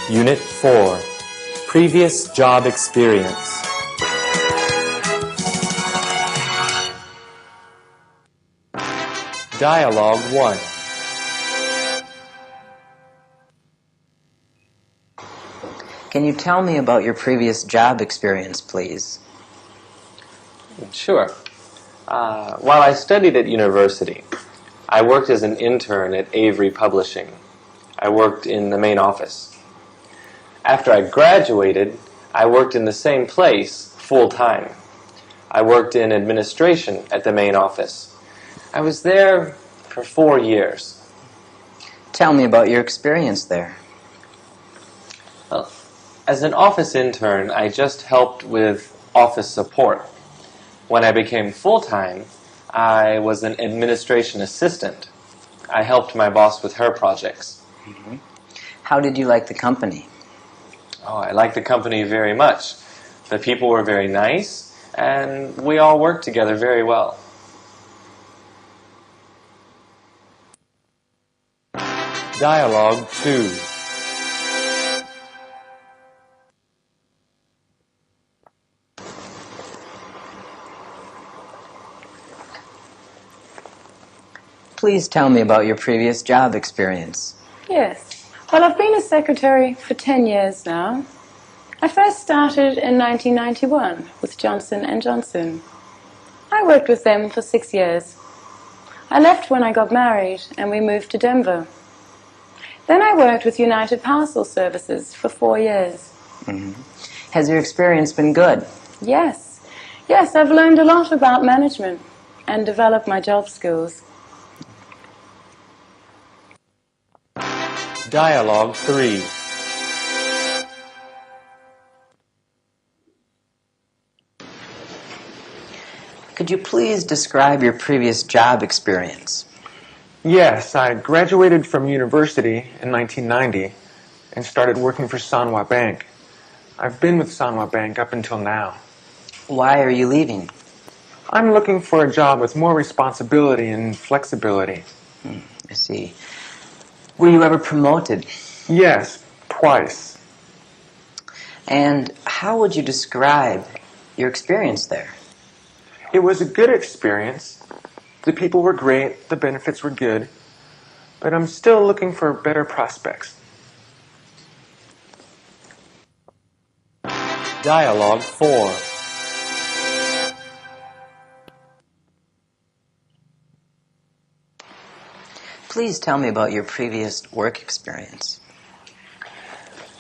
Unit 4, Previous Job Experience. Dialogue 1. Can you tell me about your previous job experience, please? Sure. While I studied at university, I worked as an intern at Avery Publishing. I worked in the main office. After I graduated, I worked in the same place full-time. I worked in administration at the main office. I was there for 4 years. Tell me about your experience there. Well, as an office intern, I just helped with office support. When I became full-time, I was an administration assistant. I helped my boss with her projects. Mm-hmm. How did you like the company? Oh, I liked the company very much. The people were very nice, and we all worked together very well. Dialogue 2. Please tell me about your previous job experience. Yes. Well, I've been a secretary for 10 years now. I first started in 1991 with Johnson & Johnson. I worked with them for 6 years. I left when I got married and we moved to Denver. Then I worked with United Parcel Services for 4 years. Mm-hmm. Has your experience been good? Yes. Yes, I've learned a lot about management and developed my job skills. Dialogue 3. Could you please describe your previous job experience? Yes, I graduated from university in 1990 and started working for Sanwa Bank. I've been with Sanwa Bank up until now. Why are you leaving? I'm looking for a job with more responsibility and flexibility. I see. Were you ever promoted? Yes, twice. And how would you describe your experience there? It was a good experience. The people were great, the benefits were good, but I'm still looking for better prospects. Dialogue 4. Please tell me about your previous work experience.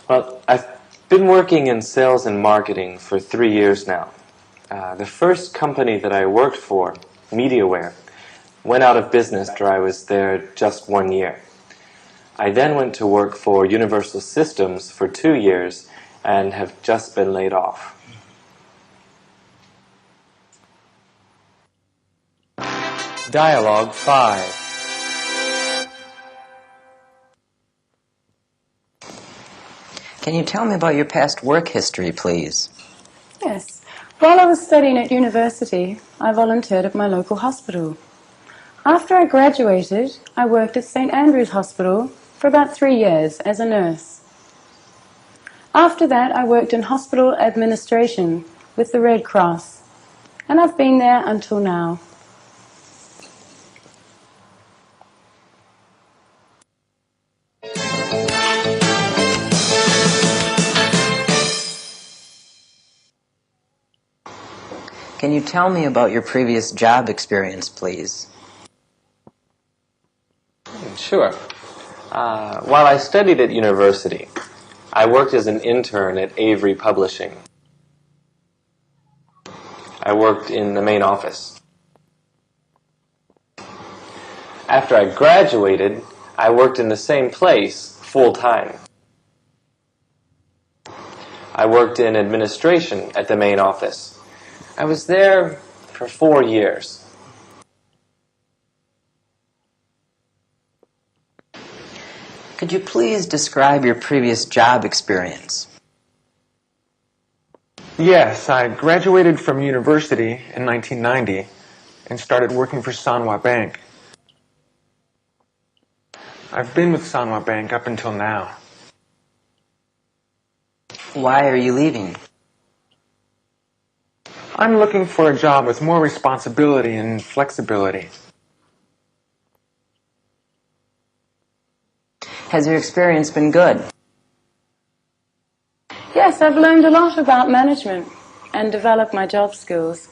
Well, I've been working in sales and marketing for 3 years now. The first company that I worked for, MediaWare, went out of business after I was there just 1 year. I then went to work for Universal Systems for 2 years and have just been laid off. Dialogue 5. Can you tell me about your past work history, please? Yes. While I was studying at university, I volunteered at my local hospital. After I graduated, I worked at St. Andrew's Hospital for about 3 years as a nurse. After that, I worked in hospital administration with the Red Cross, and I've been there until now. Can you tell me about your previous job experience, please? Sure. While I studied at university, I worked as an intern at Avery Publishing. I worked in the main office. After I graduated, I worked in the same place full-time. I worked in administration at the main office. I was there for 4 years. Could you please describe your previous job experience? Yes, I graduated from university in 1990 and started working for Sanwa Bank. I've been with Sanwa Bank up until now. Why are you leaving? I'm looking for a job with more responsibility and flexibility. Has your experience been good? Yes, I've learned a lot about management and developed my job skills.